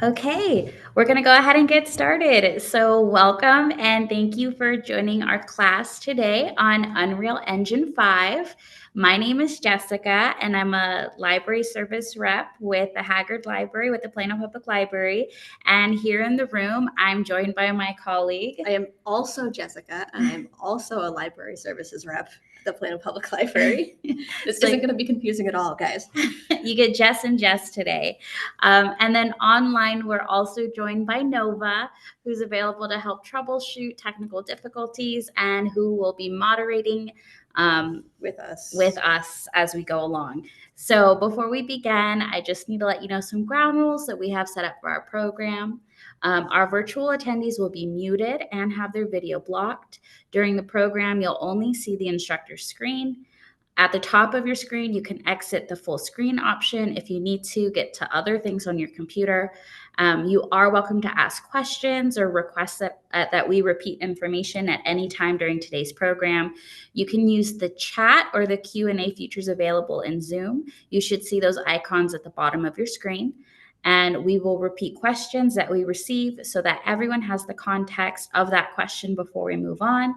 Okay, we're going to go ahead and get started. So, welcome and thank you for joining our class today on Unreal Engine 5. My name is Jessica, and I'm a library service rep with the Haggard Library with the Plano Public Library. And here in the room, I'm joined by my colleague. I am also Jessica, and I'm also a library services rep at the Plano Public Library. This isn't going to be confusing at all, guys. You get Jess and Jess today. And then online, we're also joined by Nova, who's available to help troubleshoot technical difficulties and who will be moderating with us as we go along. So before we begin, I just need to let you know some ground rules that we have set up for our program. Our virtual attendees will be muted and have their video blocked. During the program, you'll only see the instructor's screen. At the top of your screen, you can exit the full screen option if you need to get to other things on your computer. You are welcome to ask questions or request that we repeat information at any time during today's program. You can use the chat or the Q&A features available in Zoom. You should see those icons at the bottom of your screen. And we will repeat questions that we receive so that everyone has the context of that question before we move on.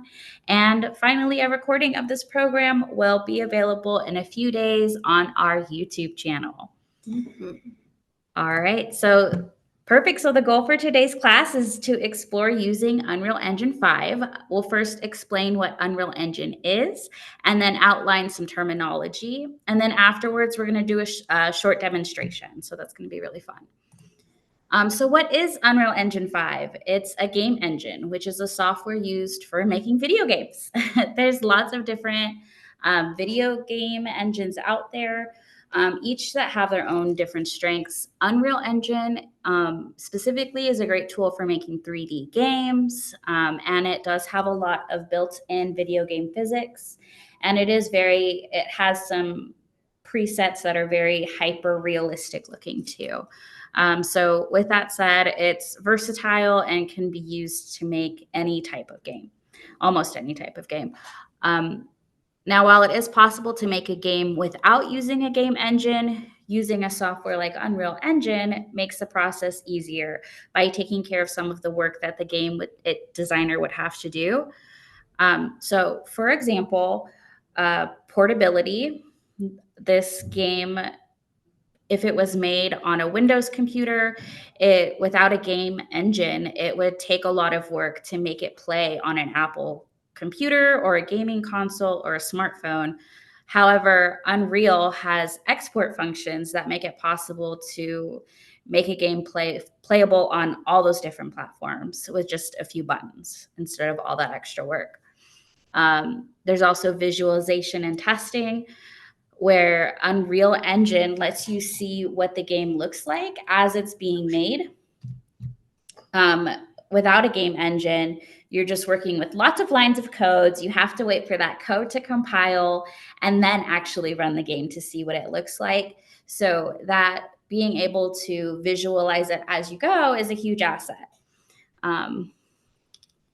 And finally, a recording of this program will be available in a few days on our YouTube channel. Mm-hmm. All right, so perfect. So the goal for today's class is to explore using Unreal Engine 5. We'll first explain what Unreal Engine is and then outline some terminology. And then afterwards, we're going to do a short demonstration. So that's going to be really fun. So what is Unreal Engine 5? It's a game engine, which is a software used for making video games. There's lots of different video game engines out there, each that have their own different strengths. Unreal Engine specifically is a great tool for making 3D games, and it does have a lot of built-in video game physics, and it has some presets that are very hyper realistic looking too. So with that said, it's versatile and can be used to make any type of game, almost any type of game. Now, while it is possible to make a game without using a game engine, using a software like Unreal Engine makes the process easier by taking care of some of the work that the game designer would have to do. So for example, portability. This game, if it was made on a Windows computer, without a game engine, it would take a lot of work to make it play on an Apple computer or a gaming console or a smartphone. However, Unreal has export functions that make it possible to make a game playable on all those different platforms with just a few buttons instead of all that extra work. There's also visualization and testing, where Unreal Engine lets you see what the game looks like as it's being made. Without a game engine, you're just working with lots of lines of codes. You have to wait for that code to compile and then actually run the game to see what it looks like. So that being able to visualize it as you go is a huge asset.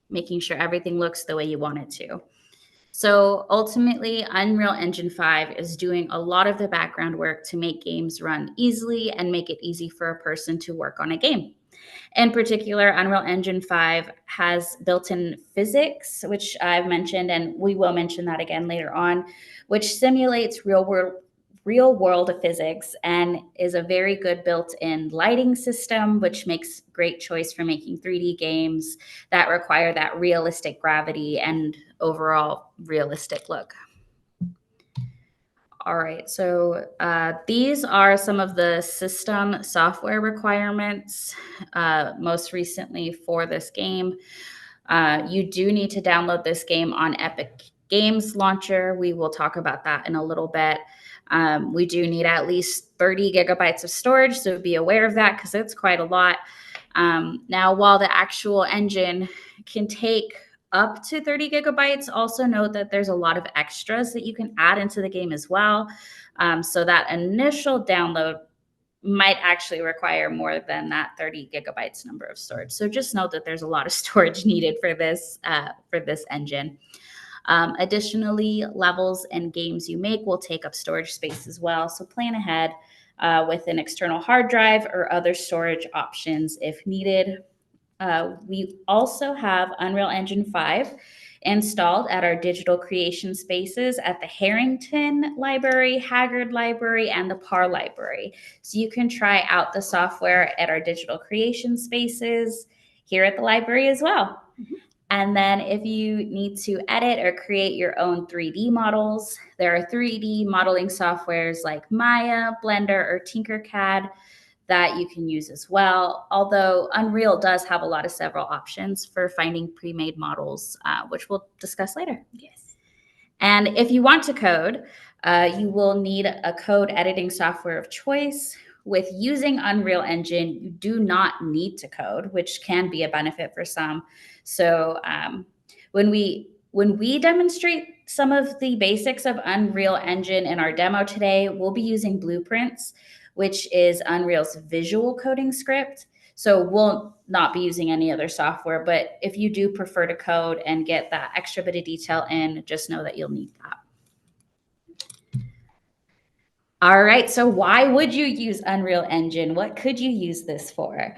Making sure everything looks the way you want it to. So ultimately, Unreal Engine 5 is doing a lot of the background work to make games run easily and make it easy for a person to work on a game. In particular, Unreal Engine 5 has built-in physics, which I've mentioned, and we will mention that again later on, which simulates real-world physics and is a very good built-in lighting system, which makes great choice for making 3D games that require that realistic gravity and overall realistic look. All right, so these are some of the system software requirements most recently for this game. You do need to download this game on Epic Games Launcher. We will talk about that in a little bit. We do need at least 30 gigabytes of storage, so be aware of that because it's quite a lot. Now, while the actual engine can take up to 30 gigabytes, also note that there's a lot of extras that you can add into the game as well. So that initial download might actually require more than that 30 gigabytes number of storage. So just note that there's a lot of storage needed for this engine. Additionally, levels and games you make will take up storage space as well. So plan ahead with an external hard drive or other storage options if needed. We also have Unreal Engine 5 installed at our digital creation spaces at the Harrington Library, Haggard Library, and the Parr Library. So you can try out the software at our digital creation spaces here at the library as well. Mhm. And then if you need to edit or create your own 3D models, there are 3D modeling softwares like Maya, Blender, or Tinkercad that you can use as well. Although Unreal does have a lot of several options for finding pre-made models, which we'll discuss later. Yes. And if you want to code, you will need a code editing software of choice. With using Unreal Engine, you do not need to code, which can be a benefit for some. So when we demonstrate some of the basics of Unreal Engine in our demo today, we'll be using Blueprints, which is Unreal's visual coding script. So we'll not be using any other software, but if you do prefer to code and get that extra bit of detail in, just know that you'll need that. All right, so why would you use Unreal Engine? What could you use this for?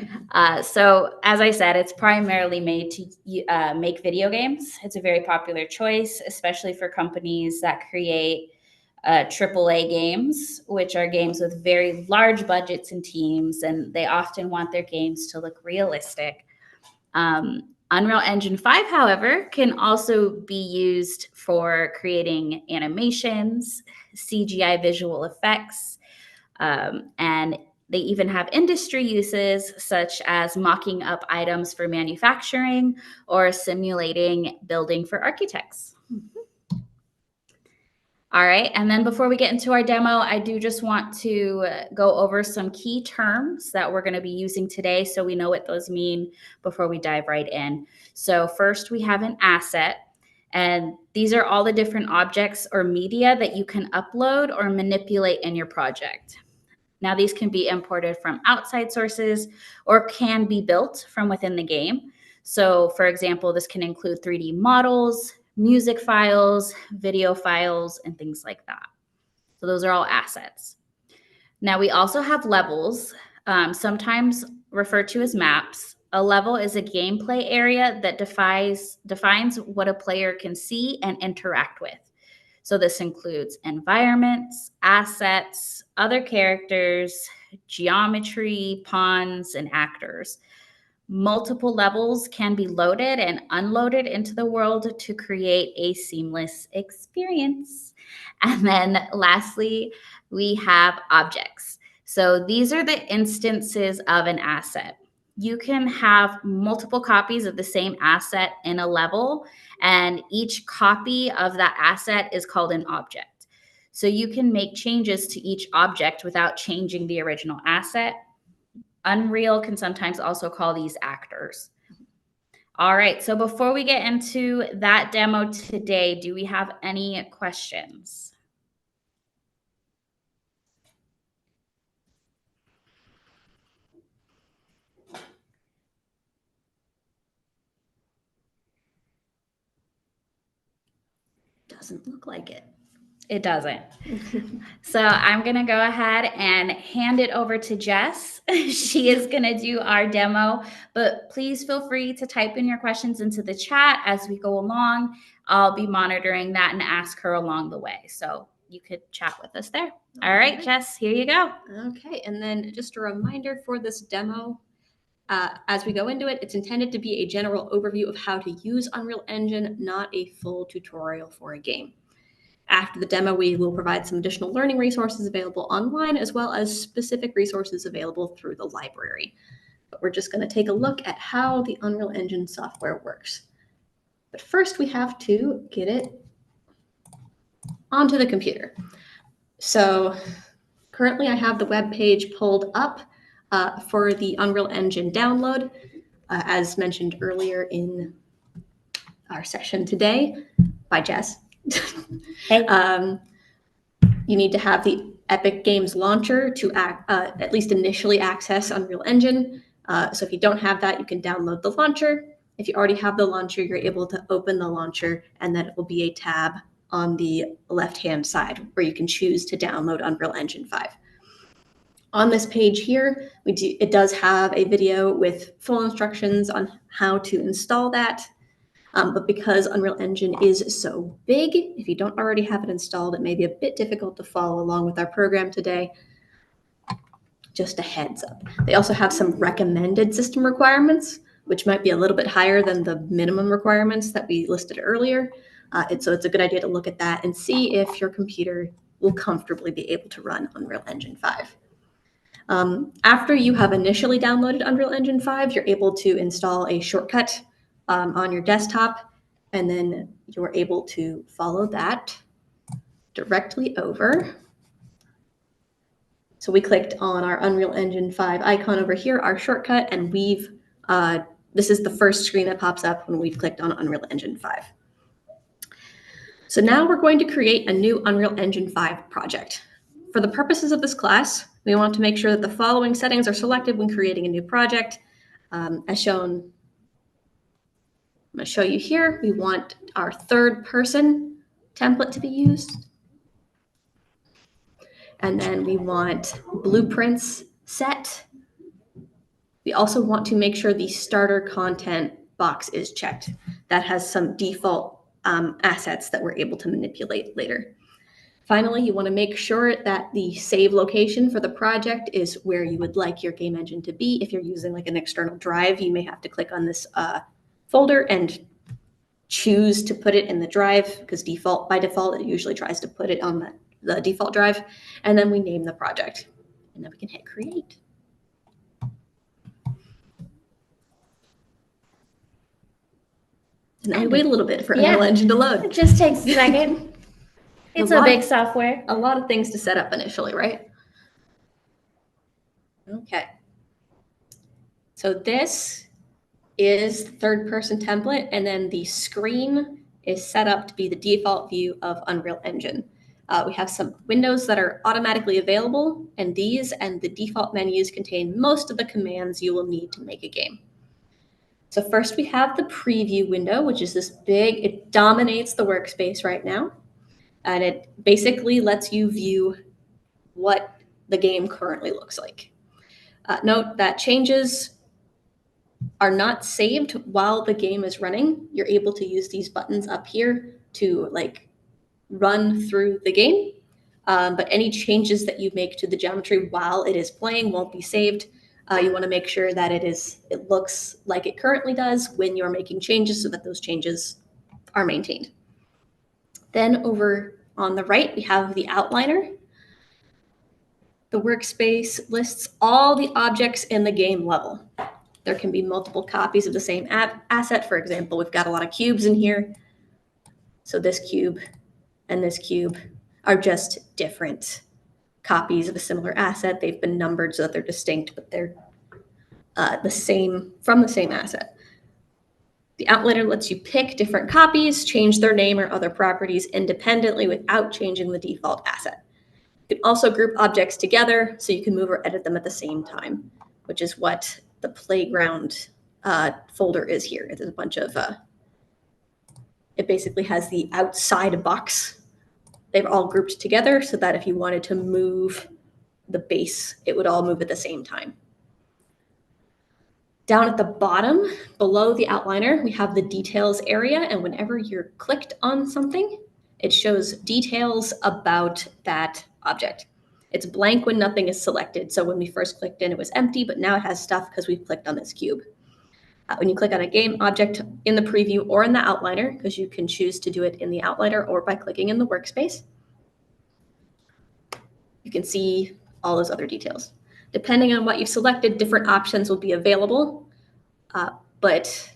So as I said, it's primarily made to make video games. It's a very popular choice, especially for companies that create AAA games, which are games with very large budgets and teams, and they often want their games to look realistic. Unreal Engine 5, however, can also be used for creating animations, CGI visual effects, and they even have industry uses such as mocking up items for manufacturing or simulating building for architects. All right, and then before we get into our demo, I do just want to go over some key terms that we're going to be using today so we know what those mean before we dive right in. So first we have an asset, and these are all the different objects or media that you can upload or manipulate in your project. Now these can be imported from outside sources or can be built from within the game. So for example, this can include 3D models, music files, video files, and things like that. So those are all assets. Now we also have levels, sometimes referred to as maps. A level is a gameplay area that defines what a player can see and interact with. So this includes environments, assets, other characters, geometry, pawns, and actors. Multiple levels can be loaded and unloaded into the world to create a seamless experience. And then lastly, we have objects. So these are the instances of an asset. You can have multiple copies of the same asset in a level, and each copy of that asset is called an object. So you can make changes to each object without changing the original asset. Unreal can sometimes also call these actors. All right, so before we get into that demo today, do we have any questions? Doesn't look like it. It doesn't. So I'm going to go ahead and hand it over to Jess. She is going to do our demo, but please feel free to type in your questions into the chat as we go along. I'll be monitoring that and ask her along the way. So you could chat with us there. All right, Jess, here you go. Okay, and then just a reminder for this demo, as we go into it, it's intended to be a general overview of how to use Unreal Engine, not a full tutorial for a game. After the demo, we will provide some additional learning resources available online, as well as specific resources available through the library. But we're just going to take a look at how the Unreal Engine software works. But first, we have to get it onto the computer. So currently, I have the web page pulled up for the Unreal Engine download, as mentioned earlier in our session today by Jess. Hey. You need to have the Epic Games launcher to at least initially access Unreal Engine. So if you don't have that, you can download the launcher. If you already have the launcher, you're able to open the launcher, and then it will be a tab on the left-hand side where you can choose to download Unreal Engine 5. On this page here, it does have a video with full instructions on how to install that. But because Unreal Engine is so big, if you don't already have it installed, it may be a bit difficult to follow along with our program today. Just a heads up. They also have some recommended system requirements, which might be a little bit higher than the minimum requirements that we listed earlier. So it's a good idea to look at that and see if your computer will comfortably be able to run Unreal Engine 5. After you have initially downloaded Unreal Engine 5, you're able to install a shortcut on your desktop, and then you're able to follow that directly over. So we clicked on our Unreal Engine 5 icon over here, our shortcut, and this is the first screen that pops up when we've clicked on Unreal Engine 5. So now we're going to create a new Unreal Engine 5 project. For the purposes of this class, we want to make sure that the following settings are selected when creating a new project. As shown, I'm going to show you here, we want our third person template to be used. And then we want blueprints set. We also want to make sure the starter content box is checked. That has some default assets that we're able to manipulate later. Finally, you want to make sure that the save location for the project is where you would like your game engine to be. If you're using like an external drive, you may have to click on this folder and choose to put it in the drive, because by default, it usually tries to put it on the default drive. And then we name the project, and then we can hit create. And then we wait a little bit for Unreal Engine to load. It just takes a second. It's a big software. A lot of things to set up initially, right? Okay. So this is the third person template, and then the screen is set up to be the default view of Unreal Engine. We have some windows that are automatically available, and these and the default menus contain most of the commands you will need to make a game. So first we have the preview window, which is this big, it dominates the workspace right now. And it basically lets you view what the game currently looks like. Note that changes are not saved while the game is running. You're able to use these buttons up here to run through the game, but any changes that you make to the geometry while it is playing won't be saved. You want to make sure that it looks like it currently does when you're making changes, so that those changes are maintained. Then over on the right, we have the outliner. The workspace lists all the objects in the game level. There can be multiple copies of the same asset. For example, we've got a lot of cubes in here. So this cube and this cube are just different copies of a similar asset. They've been numbered so that they're distinct, but they're from the same asset. The outliner lets you pick different copies, change their name or other properties independently without changing the default asset. You can also group objects together so you can move or edit them at the same time, which is what the playground folder is here. There's a bunch of, it basically has the outside box. They're all grouped together so that if you wanted to move the base, it would all move at the same time. Down at the bottom, below the outliner, we have the details area, and whenever you're clicked on something, it shows details about that object. It's blank when nothing is selected. So when we first clicked in, it was empty, but now it has stuff because we've clicked on this cube. When you click on a game object in the preview or in the outliner, because you can choose to do it in the outliner or by clicking in the workspace, you can see all those other details. Depending on what you've selected, different options will be available. But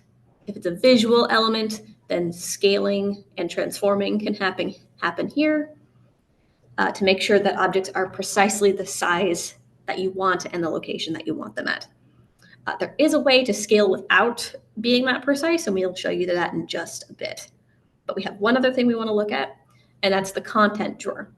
if it's a visual element, then scaling and transforming can happen here to make sure that objects are precisely the size that you want and the location that you want them at. There is a way to scale without being that precise, and we'll show you that in just a bit. But we have one other thing we want to look at, and that's the content drawer.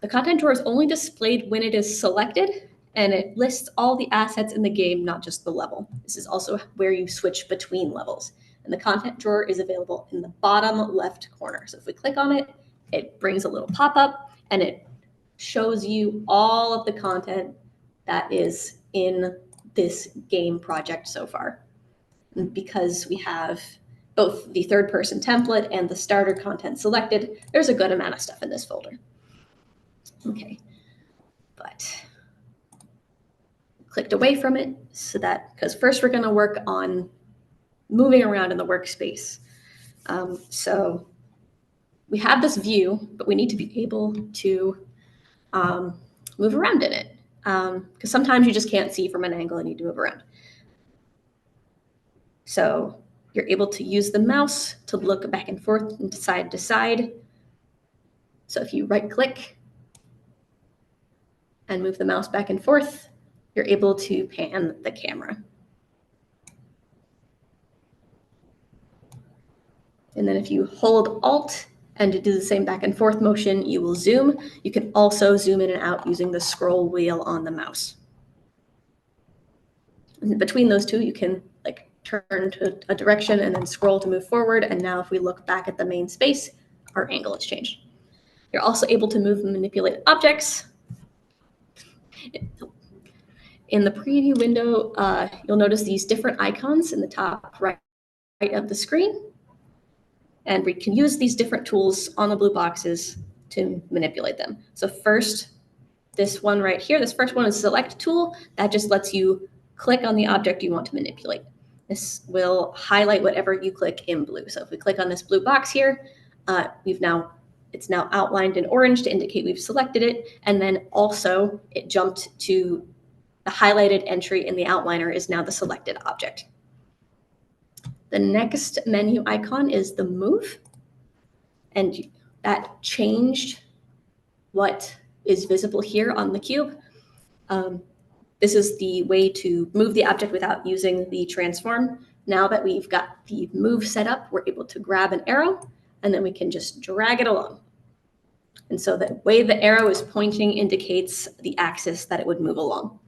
The content drawer is only displayed when it is selected, and it lists all the assets in the game, not just the level. This is also where you switch between levels. And the content drawer is available in the bottom left corner. So if we click on it, it brings a little pop-up, and it shows you all of the content that is in this game project so far. And because we have both the third person template and the starter content selected, there's a good amount of stuff in this folder. Okay, but clicked away from it so that, because first we're going to work on moving around in the workspace. So we have this view, but we need to be able to move around in it, because sometimes you just can't see from an angle and you need to move around. So you're able to use the mouse to look back and forth and side to side. So if you right click and move the mouse back and forth, you're able to pan the camera. And then if you hold Alt and to do the same back and forth motion, you will zoom. You can also zoom in and out using the scroll wheel on the mouse. And between those two, you can like turn to a direction and then scroll to move forward. And now if we look back at the main space, our angle has changed. You're also able to move and manipulate objects. In the preview window, you'll notice these different icons in the top right of the screen. And we can use these different tools on the blue boxes to manipulate them. So first, this one right here, this first one is select tool. That just lets you click on the object you want to manipulate. This will highlight whatever you click in blue. So if we click on this blue box here, it's now outlined in orange to indicate we've selected it. And then also it jumped to the highlighted entry in the outliner is now the selected object. The next menu icon is the move. And that changed what is visible here on the cube. This is the way to move the object without using the transform. Now that we've got the move set up, we're able to grab an arrow and then we can just drag it along. And so the way the arrow is pointing indicates the axis that it would move along.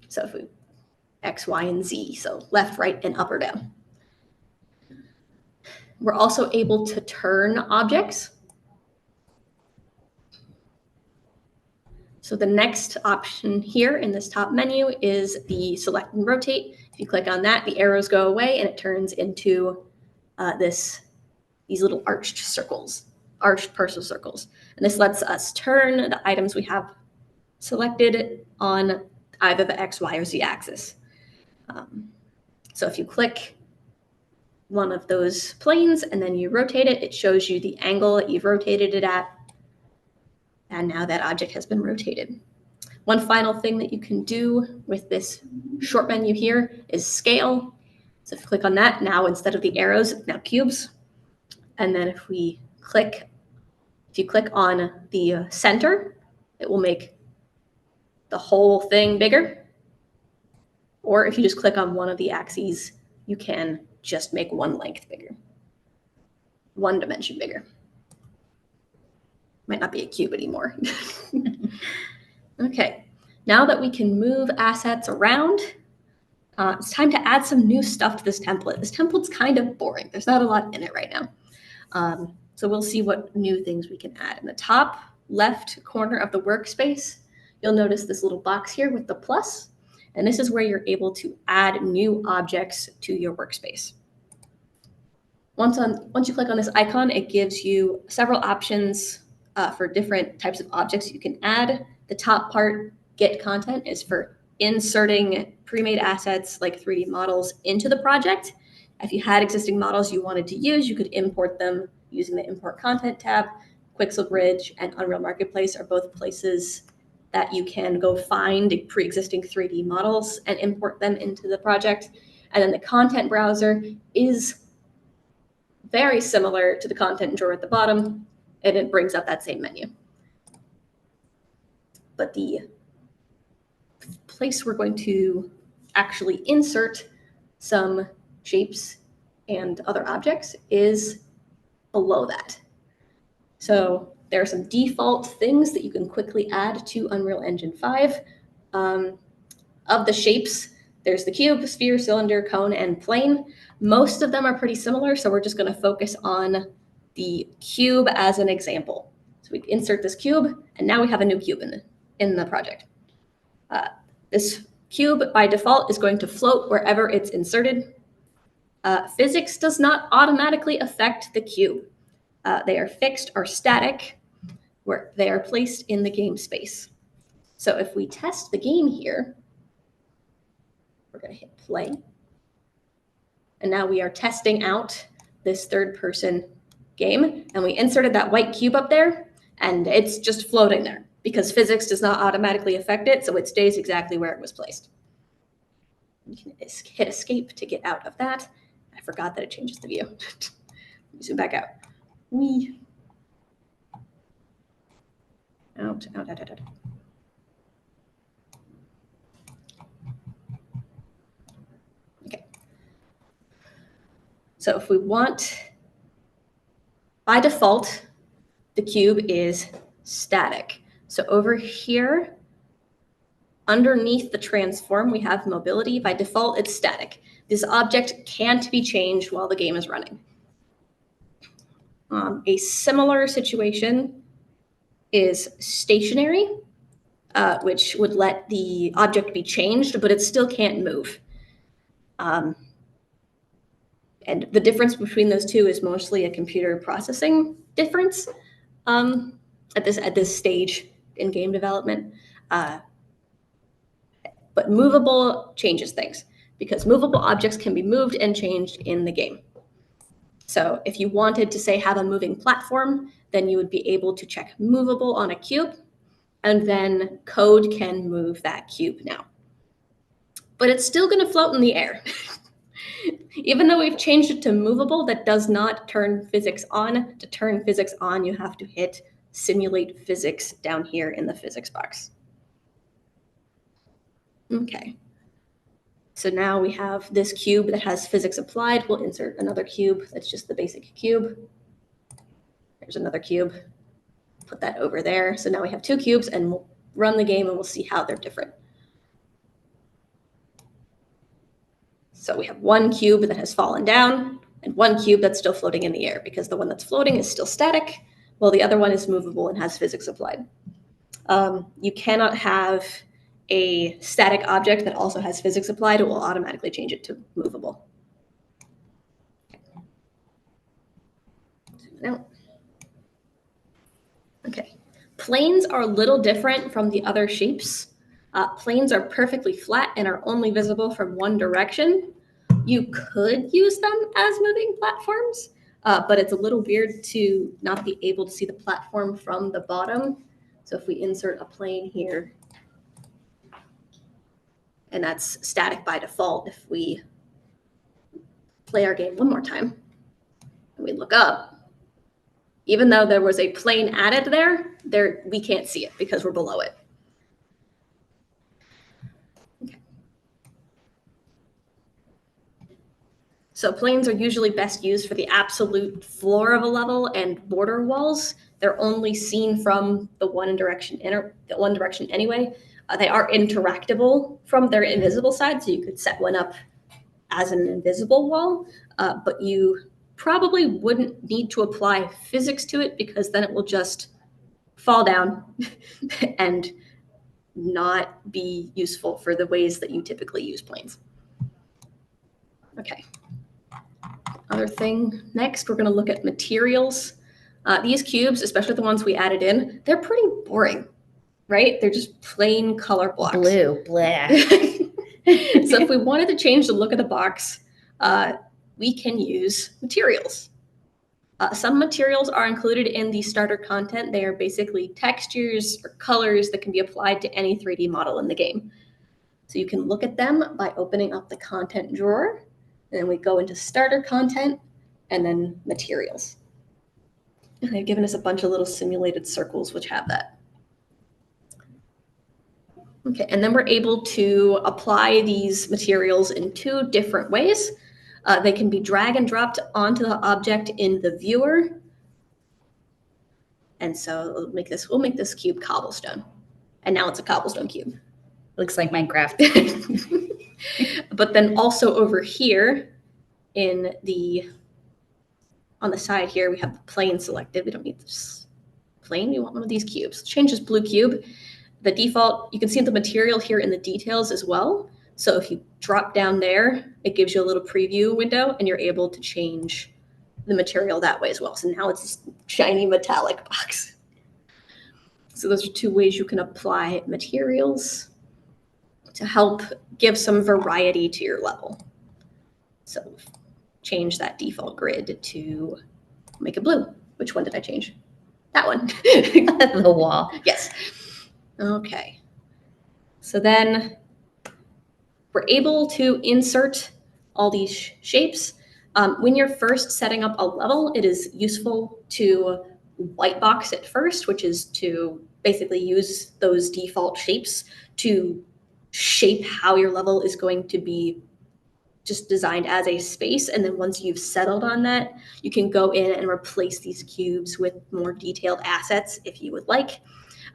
So if we X, Y, and Z, so left, right, and up or down. We're also able to turn objects. So the next option here in this top menu is the select and rotate. If you click on that, the arrows go away and it turns into these little arched circles, arched parcel circles. And this lets us turn the items we have selected on either the X, Y, or Z axis. So if you click one of those planes and then you rotate it, it shows you the angle that you've rotated it at. And now that object has been rotated. One final thing that you can do with this short menu here is scale. So if you click on that, now instead of the arrows, now cubes. And then if you click on the center, it will make the whole thing bigger. Or if you just click on one of the axes, you can just make one length bigger, one dimension bigger. Might not be a cube anymore. Okay, now that we can move assets around, it's time to add some new stuff to this template. This template's kind of boring. There's not a lot in it right now. So we'll see what new things we can add. In the top left corner of the workspace, you'll notice this little box here with the plus, and this is where you're able to add new objects to your workspace. Once you click on this icon, it gives you several options for different types of objects you can add. The top part, get content, is for inserting pre-made assets like 3D models into the project. If you had existing models you wanted to use, you could import them using the Import Content tab. Quixel Bridge and Unreal Marketplace are both places that you can go find pre-existing 3D models and import them into the project. And then the content browser is very similar to the content drawer at the bottom, and it brings up that same menu. But the place we're going to actually insert some shapes and other objects is below that. So there are some default things that you can quickly add to Unreal Engine 5. Of the shapes, there's the cube, sphere, cylinder, cone, and plane. Most of them are pretty similar, so we're just going to focus on the cube as an example. So we insert this cube, and now we have a new cube in the project. This cube, by default, is going to float wherever it's inserted. Physics does not automatically affect the cube. They are fixed or static where they are placed in the game space. So if we test the game here, we're going to hit play. And now we are testing out this third-person game, and we inserted that white cube up there, and it's just floating there because physics does not automatically affect it, so it stays exactly where it was placed. You can hit escape to get out of that. I forgot that it changes the view. Zoom back out. Whee. Out. Okay. So if we want, by default, the cube is static. So over here, underneath the transform, we have mobility. By default, it's static. This object can't be changed while the game is running. A similar situation is stationary, which would let the object be changed, but it still can't move. And the difference between those two is mostly a computer processing difference at this stage in game development. But movable changes things because movable objects can be moved and changed in the game. So if you wanted to, say, have a moving platform, then you would be able to check movable on a cube, and then code can move that cube now. But it's still going to float in the air. Even though we've changed it to movable, that does not turn physics on. To turn physics on, you have to hit simulate physics down here in the physics box. Okay. So now we have this cube that has physics applied. We'll insert another cube that's just the basic cube. There's another cube. Put that over there. So now we have two cubes, and we'll run the game and we'll see how they're different. So we have one cube that has fallen down and one cube that's still floating in the air because the one that's floating is still static, while the other one is movable and has physics applied. You cannot have a static object that also has physics applied. It will automatically change it to movable. Zoom out. Okay. Planes are a little different from the other shapes. Planes are perfectly flat and are only visible from one direction. You could use them as moving platforms, but it's a little weird to not be able to see the platform from the bottom. So if we insert a plane here, and that's static by default, if we play our game one more time and we look up, even though there was a plane added there, we can't see it because we're below it. Okay. So planes are usually best used for the absolute floor of a level and border walls. They're only seen from the one direction anyway. They are interactable from their invisible side, so you could set one up as an invisible wall, but you probably wouldn't need to apply physics to it because then it will just fall down and not be useful for the ways that you typically use planes. Okay. Other thing, next we're going to look at materials. These cubes, especially the ones we added in, they're pretty boring, right? They're just plain color blocks. Blue, blah. So if we wanted to change the look of the box, we can use materials. Some materials are included in the starter content. They are basically textures or colors that can be applied to any 3D model in the game. So you can look at them by opening up the content drawer, and then we go into starter content and then materials. And they've given us a bunch of little simulated circles which have that. Okay, and then we're able to apply these materials in two different ways. They can be drag and dropped onto the object in the viewer. And so we'll make this cube cobblestone. And now it's a cobblestone cube. Looks like Minecraft. But then also over here on the side here, we have the plane selected. We don't need this plane, we want one of these cubes. Let's change this blue cube. The default, you can see the material here in the details as well. So if you drop down there, it gives you a little preview window and you're able to change the material that way as well. So now it's this shiny metallic box. So those are two ways you can apply materials to help give some variety to your level. So change that default grid to make it blue. Which one did I change? That one. The wall. Yes. Okay. So then we're able to insert all these shapes. When you're first setting up a level, it is useful to white box it first, which is to basically use those default shapes to shape how your level is going to be just designed as a space. And then once you've settled on that, you can go in and replace these cubes with more detailed assets if you would like.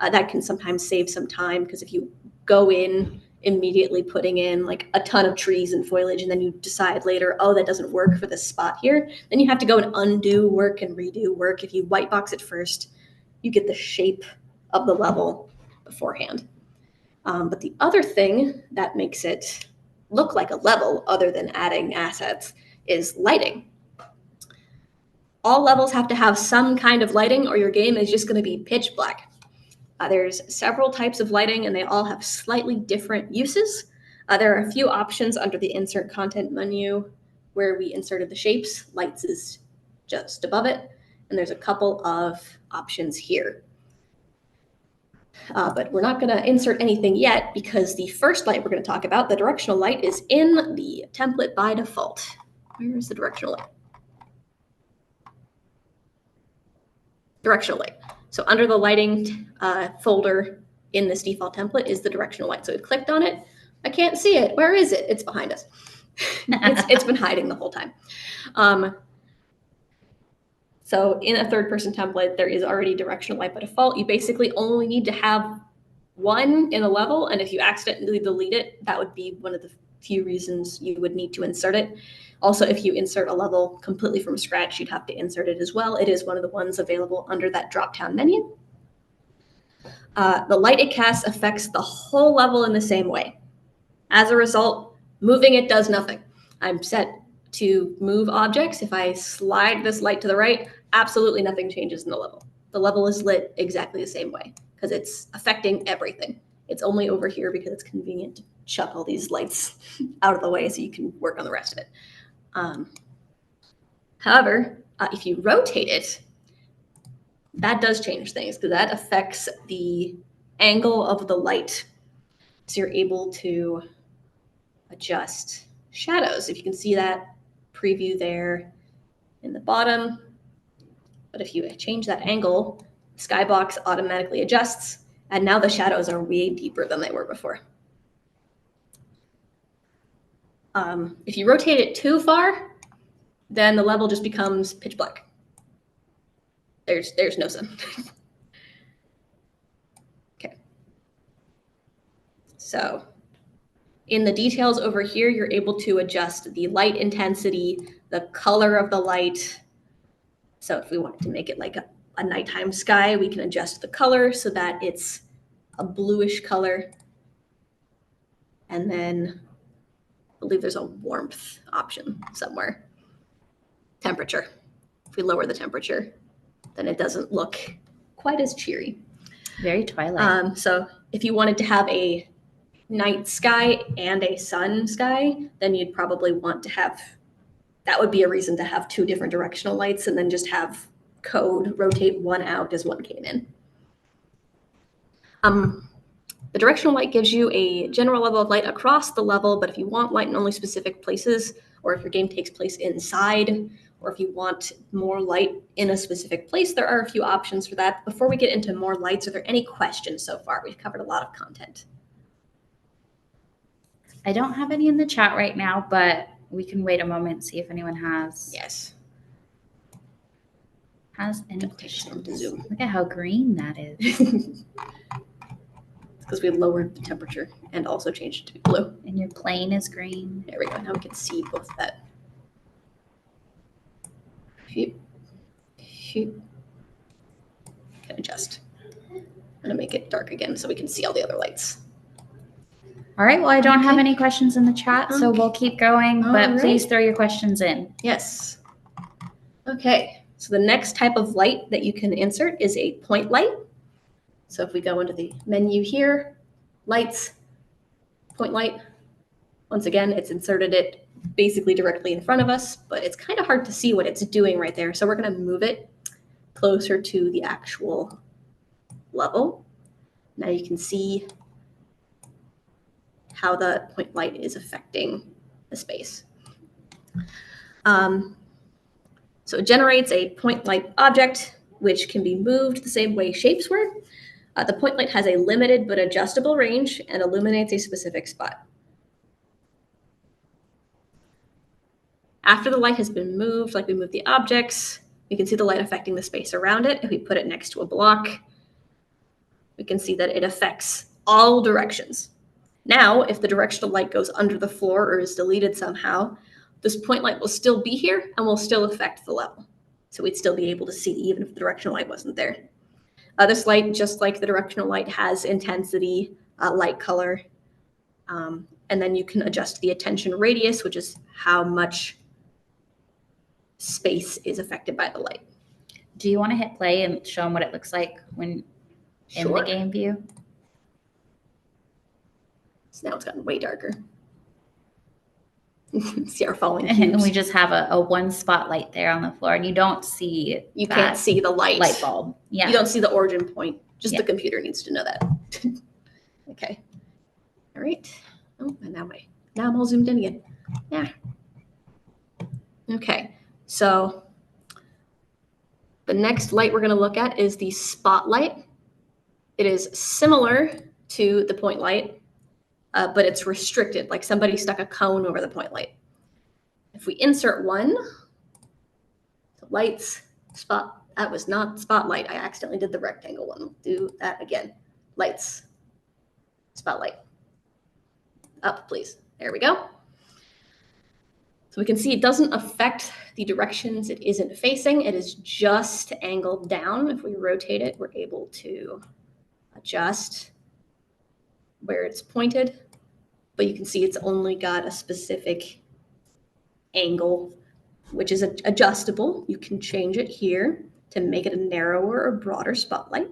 That can sometimes save some time because if you go in immediately putting in like a ton of trees and foliage and then you decide later, oh, that doesn't work for this spot here, then you have to go and undo work and redo work. If you white box it first, you get the shape of the level beforehand. But the other thing that makes it look like a level other than adding assets is lighting. All levels have to have some kind of lighting or your game is just going to be pitch black. There's several types of lighting and they all have slightly different uses. There are a few options under the insert content menu where we inserted the shapes. Lights is just above it. And there's a couple of options here. But we're not going to insert anything yet because the first light we're going to talk about, the directional light, is in the template by default. Where is the directional light? Directional light. So under the lighting folder in this default template is the directional light. So we've clicked on it. I can't see it. Where is it? It's behind us. It's been hiding the whole time. So in a third-person template, there is already directional light by default. You basically only need to have one in a level, and if you accidentally delete it, that would be one of the few reasons you would need to insert it. Also, if you insert a level completely from scratch, you'd have to insert it as well. It is one of the ones available under that drop-down menu. The light it casts affects the whole level in the same way. As a result, moving it does nothing. I'm set to move objects. If I slide this light to the right, absolutely nothing changes in the level. The level is lit exactly the same way because it's affecting everything. It's only over here because it's convenient to chuck all these lights out of the way so you can work on the rest of it. However, if you rotate it, that does change things because that affects the angle of the light. So you're able to adjust shadows. If you can see that preview there in the bottom. But if you change that angle, Skybox automatically adjusts, and now the shadows are way deeper than they were before. If you rotate it too far, then the level just becomes pitch black. There's no sun. Okay. So in the details over here, you're able to adjust the light intensity, the color of the light. So if we wanted to make it like a nighttime sky, we can adjust the color so that it's a bluish color. And then I believe there's a warmth option somewhere. Temperature. If we lower the temperature, then it doesn't look quite as cheery. Very Twilight. So if you wanted to have a night sky and a sun sky, then you'd probably want to have, that would be a reason to have two different directional lights and then just have code rotate one out as one came in. The directional light gives you a general level of light across the level, but if you want light in only specific places, or if your game takes place inside, or if you want more light in a specific place, there are a few options for that. Before we get into more lights, are there any questions so far? We've covered a lot of content. I don't have any in the chat right now, but we can wait a moment and see if anyone has. Yes. Has any Take this on to questions? Zoom. Look at how green that is. It's because we lowered the temperature and also changed it to be blue. And your plane is green. There we go. Now we can see both that. Okay. adjust. I'm going to make it dark again so we can see all the other lights. All right, well, I don't have any questions in the chat, so we'll keep going, but All please right. throw your questions in. Yes. Okay, so the next type of light that you can insert is a point light. So if we go into the menu here, lights, point light, once again, it's inserted it basically directly in front of us, but it's kind of hard to see what it's doing right there. So we're going to move it closer to the actual level. Now you can see how the point light is affecting the space. So it generates a point light object, which can be moved the same way shapes were. The point light has a limited but adjustable range and illuminates a specific spot. After the light has been moved, like we move the objects, you can see the light affecting the space around it. If we put it next to a block, we can see that it affects all directions. Now, if the directional light goes under the floor or is deleted somehow, this point light will still be here and will still affect the level. So we'd still be able to see even if the directional light wasn't there. This light, just like the directional light, has intensity, light color, and then you can adjust the attention radius, which is how much space is affected by the light. Do you want to hit play and show them what it looks like when in the game view? So now it's gotten way darker. See our falling And cubes. we just have a one spotlight there on the floor, and you don't see You can't see the light bulb. Yeah. You don't see the origin point. Just Yeah. the computer needs to know that. Okay. All right. Oh, and now I'm all zoomed in again. Yeah. Okay. So the next light we're going to look at is the spotlight. It is similar to the point light, but it's restricted, like somebody stuck a cone over the point light. If we insert one, lights, spot, that was not spotlight. I accidentally did the rectangle one. We'll do that again. Lights, spotlight. Up, please. There we go. So we can see it doesn't affect the directions it isn't facing. It is just angled down. If we rotate it, we're able to adjust where it's pointed, but you can see it's only got a specific angle, which is adjustable. You can change it here to make it a narrower or broader spotlight.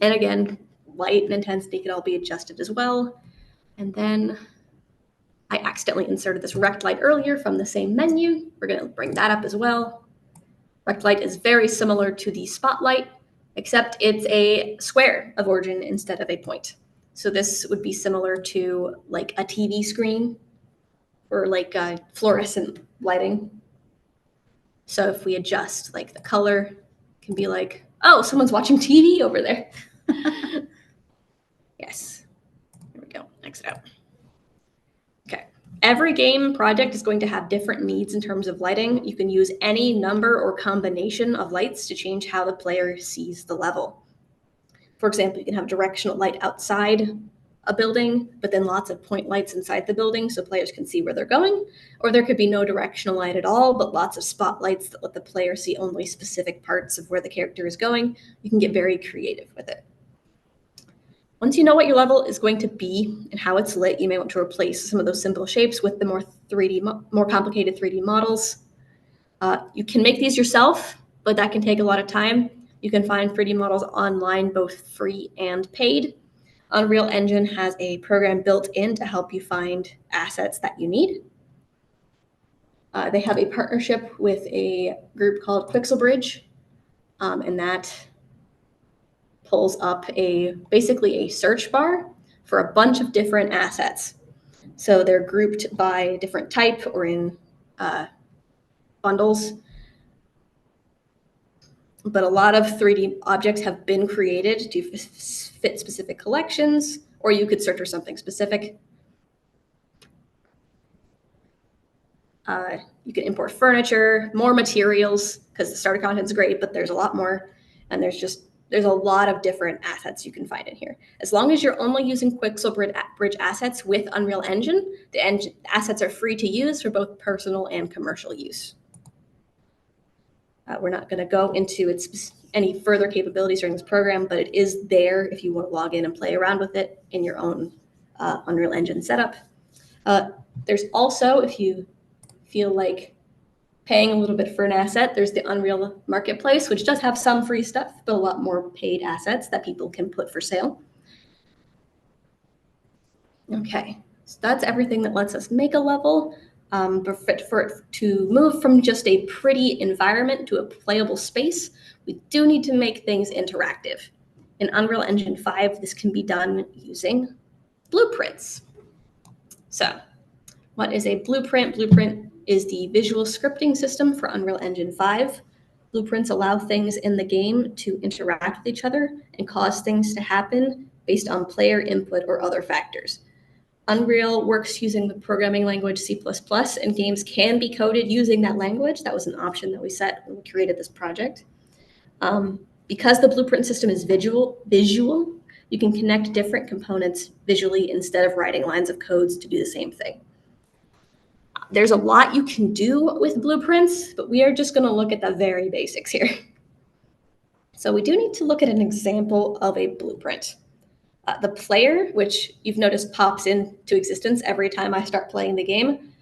And again, light and intensity can all be adjusted as well. And then I accidentally inserted this rect light earlier from the same menu. We're going to bring that up as well. Rect light is very similar to the spotlight, except it's a square of origin instead of a point. So this would be similar to like a TV screen or like fluorescent lighting. So if we adjust like the color, it can be like, oh, someone's watching TV over there. Yes. Here we go. Exit out. Okay. Every game project is going to have different needs in terms of lighting. You can use any number or combination of lights to change how the player sees the level. For example, you can have directional light outside a building, but then lots of point lights inside the building so players can see where they're going. Or there could be no directional light at all, but lots of spotlights that let the player see only specific parts of where the character is going. You can get very creative with it. Once you know what your level is going to be and how it's lit, you may want to replace some of those simple shapes with the more complicated 3D models. You can make these yourself, but that can take a lot of time. You can find 3D models online, both free and paid. Unreal Engine has a program built in to help you find assets that you need. They have a partnership with a group called Quixelbridge, and that pulls up basically a search bar for a bunch of different assets. So they're grouped by different type or in bundles. But a lot of 3D objects have been created to fit specific collections, or you could search for something specific. You can import furniture, more materials, because the starter content is great, but there's a lot more. And there's a lot of different assets you can find in here. As long as you're only using Quixelbridge assets with Unreal Engine, the assets are free to use for both personal and commercial use. We're not going to go into its any further capabilities during this program, but it is there if you want to log in and play around with it in your own Unreal Engine setup. There's also, if you feel like paying a little bit for an asset, there's the Unreal Marketplace, which does have some free stuff, but a lot more paid assets that people can put for sale. Okay, so that's everything that lets us make a level. But for it to move from just a pretty environment to a playable space, we do need to make things interactive. In Unreal Engine 5, this can be done using blueprints. So, what is a blueprint? Blueprint is the visual scripting system for Unreal Engine 5. Blueprints allow things in the game to interact with each other and cause things to happen based on player input or other factors. Unreal works using the programming language C++, and games can be coded using that language. That was an option that we set when we created this project. Because the blueprint system is visual, you can connect different components visually instead of writing lines of codes to do the same thing. There's a lot you can do with blueprints, but we are just going to look at the very basics here. So we do need to look at an example of a blueprint. The player, which you've noticed pops into existence every time I start playing the game,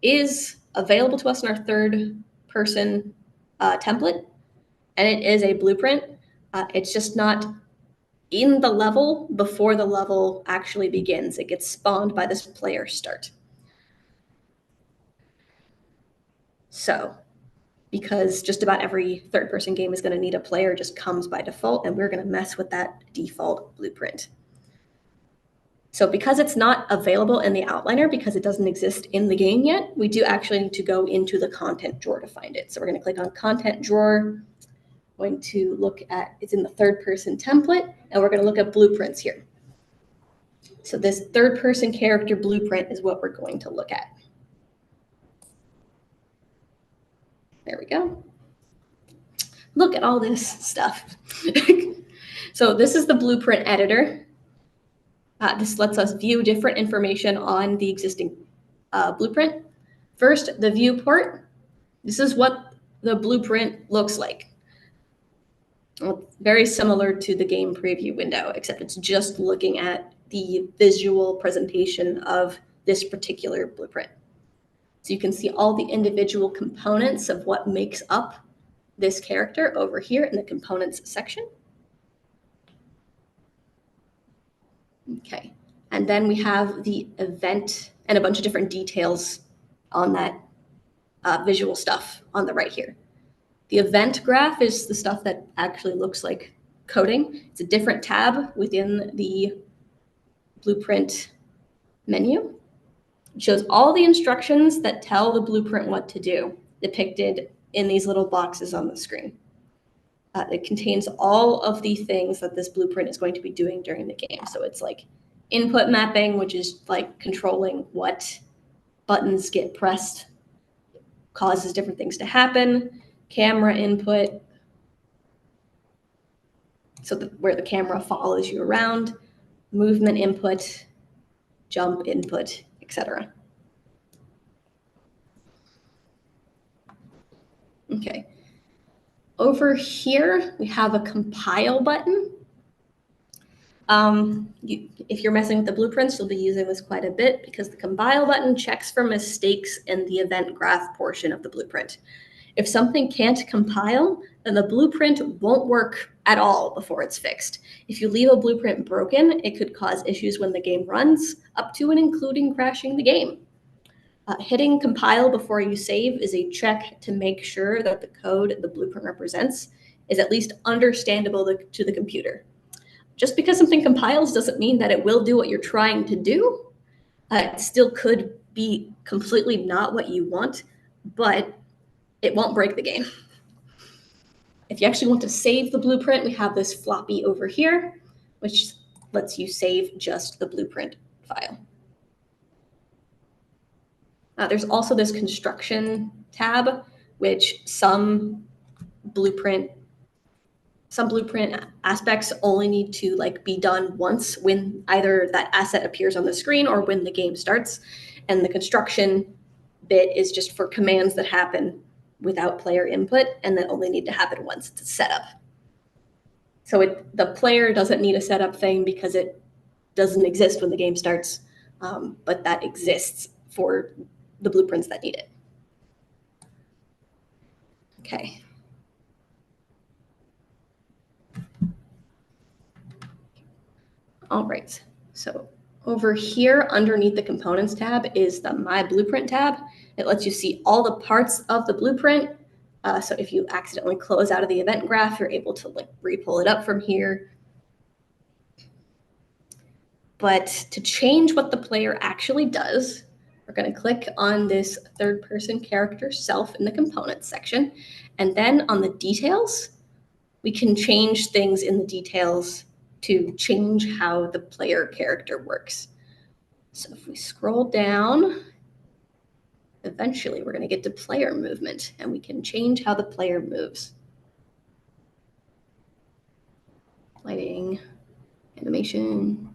is available to us in our third-person template, and it is a blueprint. It's just not in the level before the level actually begins. It gets spawned by this player start. So, because just about every third-person game is going to need a player, just comes by default, and we're going to mess with that default blueprint. So because it's not available in the outliner, because it doesn't exist in the game yet, we do actually need to go into the content drawer to find it. So we're going to click on content drawer, going to look at, it's in the third-person template, and we're going to look at blueprints here. So this third-person character blueprint is what we're going to look at. There we go. Look at all this stuff. So this is the blueprint editor. This lets us view different information on the existing blueprint. First, the viewport. This is what the blueprint looks like. Well, very similar to the game preview window, except it's just looking at the visual presentation of this particular blueprint. So you can see all the individual components of what makes up this character over here in the components section. Okay, and then we have the event and a bunch of different details on that visual stuff on the right here. The event graph is the stuff that actually looks like coding. It's a different tab within the blueprint menu. It shows all the instructions that tell the blueprint what to do, depicted in these little boxes on the screen. It contains all of the things that this blueprint is going to be doing during the game. So it's like input mapping, which is like controlling what buttons get pressed, causes different things to happen, camera input, so where the camera follows you around, movement input, jump input, etc. Okay. Over here, we have a compile button. If you're messing with the blueprints, you'll be using this quite a bit because the compile button checks for mistakes in the event graph portion of the blueprint. If something can't compile, then the blueprint won't work at all before it's fixed. If you leave a blueprint broken, it could cause issues when the game runs, up to and including crashing the game. Hitting compile before you save is a check to make sure that the code the blueprint represents is at least understandable to the computer. Just because something compiles doesn't mean that it will do what you're trying to do. It still could be completely not what you want, but it won't break the game. If you actually want to save the blueprint, we have this floppy over here, which lets you save just the blueprint file. There's also this construction tab, which some blueprint aspects only need to be done once when either that asset appears on the screen or when the game starts. And the construction bit is just for commands that happen without player input and then only need to happen once. It's a setup. So the player doesn't need a setup thing because it doesn't exist when the game starts, but that exists for the blueprints that need it. Okay. All right, so over here underneath the Components tab is the My Blueprint tab. It lets you see all the parts of the blueprint. So if you accidentally close out of the event graph, you're able to like re-pull it up from here. But to change what the player actually does, we're going to click on this third-person character self in the Components section. And then on the details, we can change things in the details to change how the player character works. So if we scroll down, eventually we're going to get to player movement, and we can change how the player moves. Lighting, animation.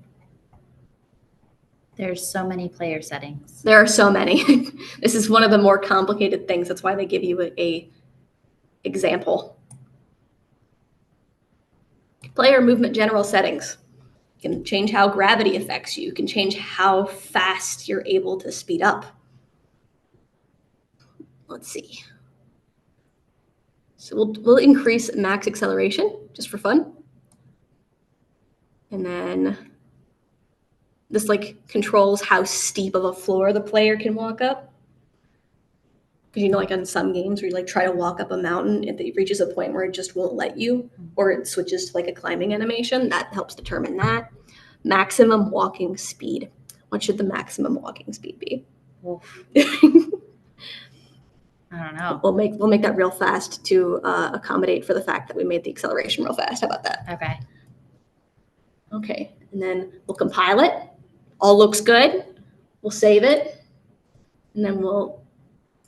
There's so many player settings. There are so many. This is one of the more complicated things. That's why they give you a example. Player movement general settings. You can change how gravity affects you. You can change how fast you're able to speed up. Let's see. So we'll increase max acceleration just for fun. And then this like controls how steep of a floor the player can walk up. Because you know, like on some games where you like try to walk up a mountain and it reaches a point where it just won't let you, or it switches to like a climbing animation. That helps determine that. Maximum walking speed. What should the maximum walking speed be? I don't know. We'll make that real fast to accommodate for the fact that we made the acceleration real fast. How about that? Okay. Okay, and then we'll compile it. All looks good. We'll save it, and then we'll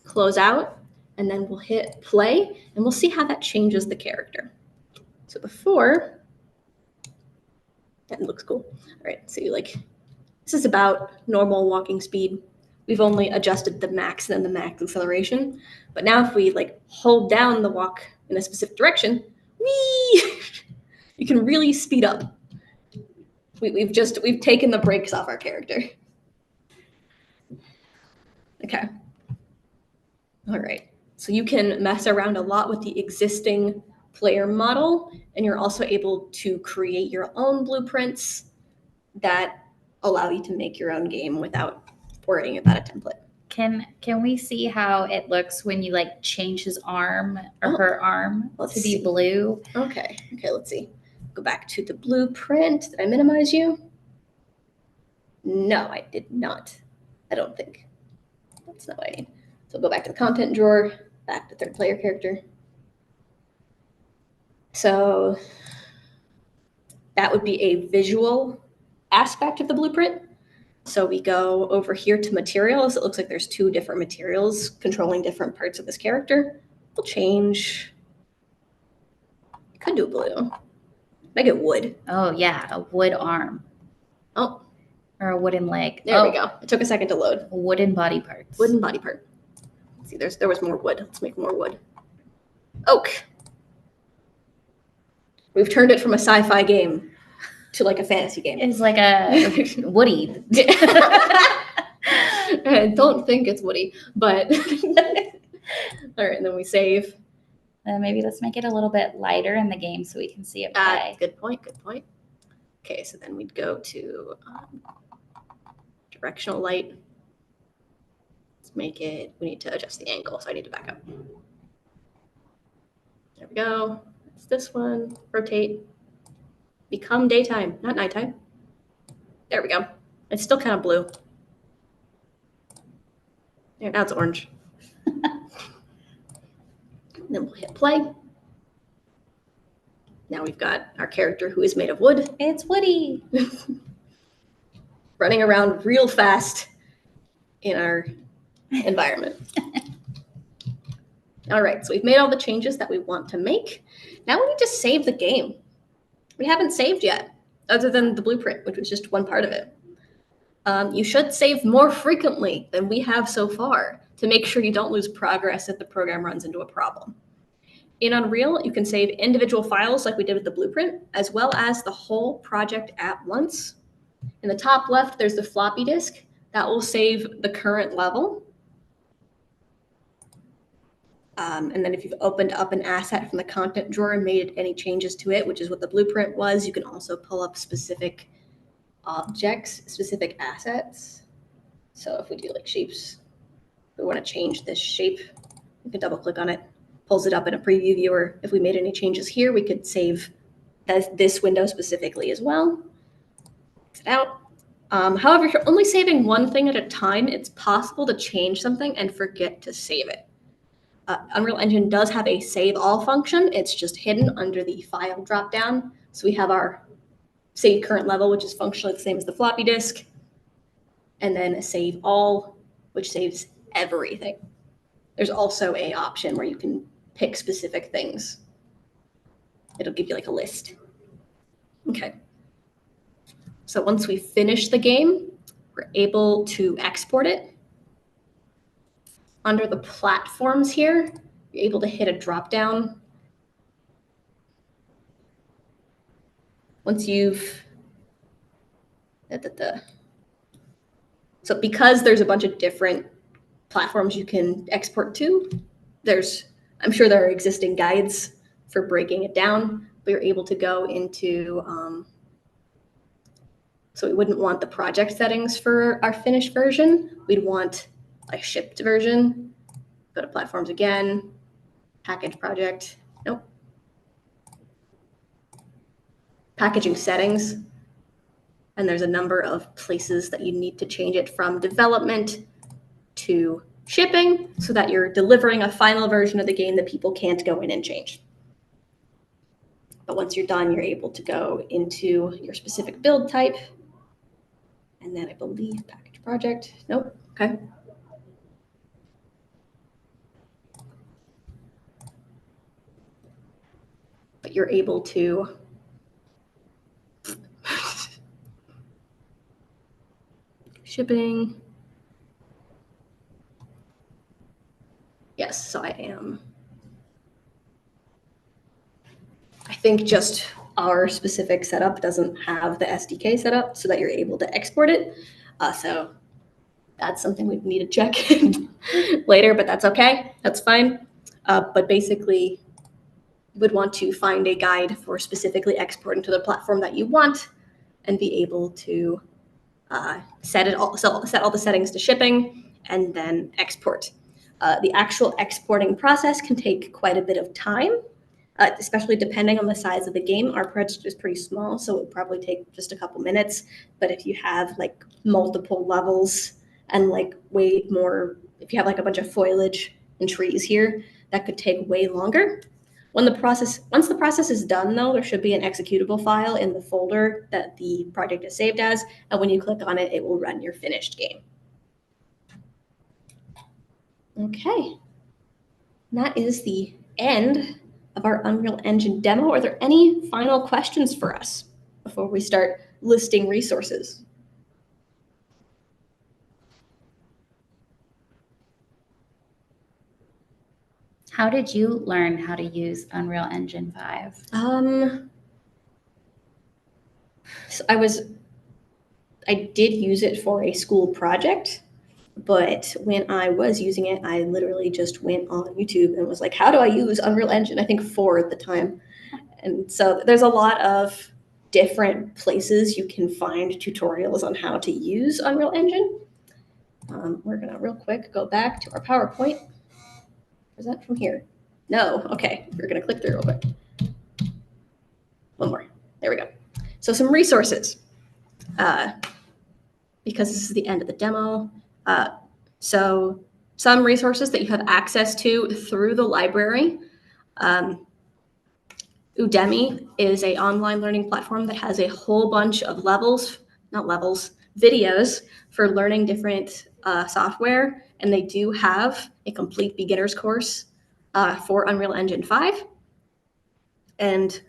close out, and then we'll hit play, and we'll see how that changes the character. So before, that looks cool. All right, so this is about normal walking speed. We've only adjusted the max and then the max acceleration. But now if we like hold down the walk in a specific direction, whee, you can really speed up. We've taken the brakes off our character. Okay. All right. So you can mess around a lot with the existing player model, and you're also able to create your own blueprints that allow you to make your own game without worrying about a template. Can we see how it looks when you like change his arm or her arm to be blue? Okay, let's see. Go back to the blueprint. Did I minimize you? No, I did not. I don't think. That's not what I need. So go back to the content drawer, back to third player character. So that would be a visual aspect of the blueprint. So we go over here to materials. It looks like there's two different materials controlling different parts of this character. We'll change. You could do blue. Make it wood. Oh yeah, a wood arm. Oh. Or a wooden leg. There we go. It took a second to load. Wooden body parts. Wooden body part. Let's see, there was more wood. Let's make more wood. Oak. We've turned it from a sci-fi game to like a fantasy game. It's like a Woody. I don't think it's Woody, but all right, and then we save. Maybe let's make it a little bit lighter in the game so we can see it play. Good point. Okay, so then we'd go to directional light. Let's make it, we need to adjust the angle, so I need to back up. There we go. It's this one. Rotate. Become daytime, not nighttime. There we go. It's still kind of blue. There, now it's orange. Then we'll hit play. Now we've got our character who is made of wood. It's Woody. Running around real fast in our environment. All right, so we've made all the changes that we want to make. Now we need to save the game. We haven't saved yet, other than the blueprint, which was just one part of it. You should save more frequently than we have so far. to make sure you don't lose progress if the program runs into a problem. In Unreal, you can save individual files like we did with the blueprint, as well as the whole project at once. In the top left, there's the floppy disk. That will save the current level. And then if you've opened up an asset from the content drawer and made any changes to it, which is what the blueprint was, you can also pull up specific objects, specific assets. So if we do like shapes, we want to change this shape, we can double click on it, pulls it up in a preview viewer. If we made any changes here, we could save this window specifically as well. Exit out. However, if you're only saving one thing at a time, it's possible to change something and forget to save it. Unreal Engine does have a save all function. It's just hidden under the file dropdown. So we have our save current level, which is functionally the same as the floppy disk, and then a save all, which saves everything. There's also an option where you can pick specific things. It'll give you like a list. Okay. So once we finish the game, we're able to export it. Under the platforms here, you're able to hit a drop down. Once you've, so because there's a bunch of different platforms you can export to, I'm sure there are existing guides for breaking it down, but you're able to go into, so we wouldn't want the project settings for our finished version. We'd want a shipped version. Go to platforms again, package project, nope. Packaging settings, and there's a number of places that you need to change it from development to shipping so that you're delivering a final version of the game that people can't go in and change. But once you're done, you're able to go into your specific build type, and then I believe package project, nope, okay. But you're able to shipping. Yes, so I think just our specific setup doesn't have the SDK set up so that you're able to export it. So that's something we need to check later, but that's okay. That's fine. But basically, you would want to find a guide for specifically exporting to the platform that you want and be able to set all the settings to shipping and then export. The actual exporting process can take quite a bit of time, especially depending on the size of the game. Our project is pretty small, so it would probably take just a couple minutes. But if you have like multiple levels and like way more, if you have like a bunch of foliage and trees here, that could take way longer. Once the process is done, though, there should be an executable file in the folder that the project is saved as, and when you click on it, it will run your finished game. Okay, and that is the end of our Unreal Engine demo. Are there any final questions for us before we start listing resources? How did you learn how to use Unreal Engine 5? So I did use it for a school project, but when I was using it, I literally just went on YouTube and was like, how do I use Unreal Engine? I think 4 at the time. And so there's a lot of different places you can find tutorials on how to use Unreal Engine. We're gonna real quick go back to our PowerPoint. Is that from here? No, okay, we're gonna click through real quick. One more, there we go. So some resources, because this is the end of the demo. So some resources that you have access to through the library. Udemy is an online learning platform that has a whole bunch of videos for learning different software. And they do have a complete beginner's course for Unreal Engine 5. And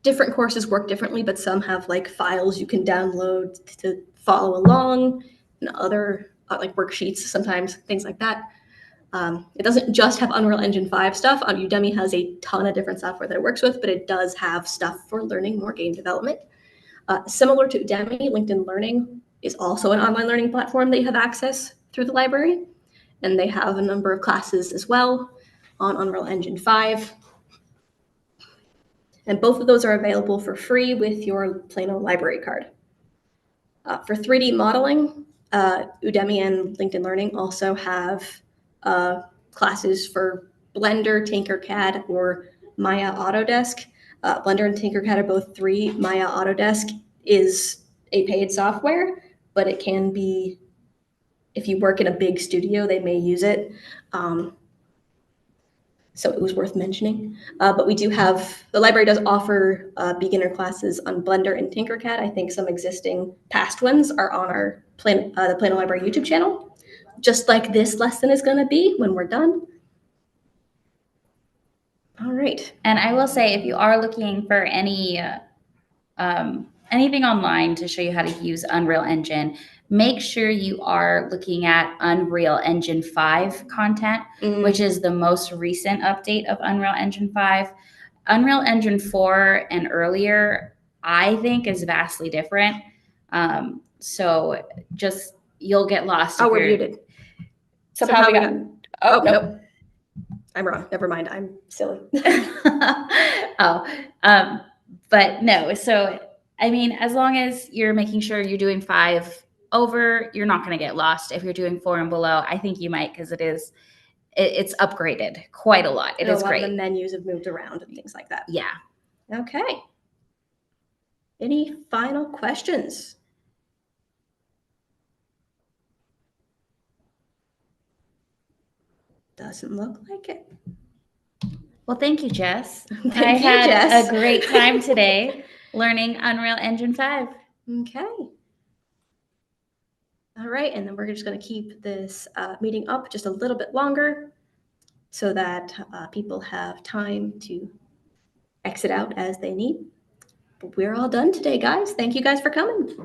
different courses work differently, but some have like files you can download to follow along, and other like worksheets sometimes, things like that. It doesn't just have Unreal Engine 5 stuff. Udemy has a ton of different software that it works with, but it does have stuff for learning more game development. Similar to Udemy, LinkedIn Learning is also an online learning platform that you have access through the library. And they have a number of classes as well on Unreal Engine 5. And both of those are available for free with your Plano library card. For 3D modeling, Udemy and LinkedIn Learning also have classes for Blender, Tinkercad, or Maya Autodesk. Blender and Tinkercad are both free. Maya Autodesk is a paid software, but it can be, if you work in a big studio, they may use it. So it was worth mentioning. But we do have, the library does offer beginner classes on Blender and Tinkercad. I think some existing past ones are on our the Plano Library YouTube channel, just like this lesson is going to be when we're done. All right. And I will say, if you are looking for any anything online to show you how to use Unreal Engine, make sure you are looking at Unreal Engine 5 content, which is the most recent update of Unreal Engine 5. Unreal Engine 4 and earlier, I think, is vastly different. So just, you'll get lost. Oh, we're muted. Somehow we got. Oh, nope. I'm wrong. Never mind. I'm silly. But no. So, I mean, as long as you're making sure you're doing 5 over, you're not going to get lost. If you're doing 4 and below, I think you might, because it's upgraded quite a lot. It is great. The menus have moved around and things like that. Yeah. Okay. Any final questions? Doesn't look like it. Well, thank you, Jess. I had a great time today learning Unreal Engine 5. Okay. All right, and then we're just going to keep this meeting up just a little bit longer so that people have time to exit out as they need. But we're all done today, guys. Thank you guys for coming.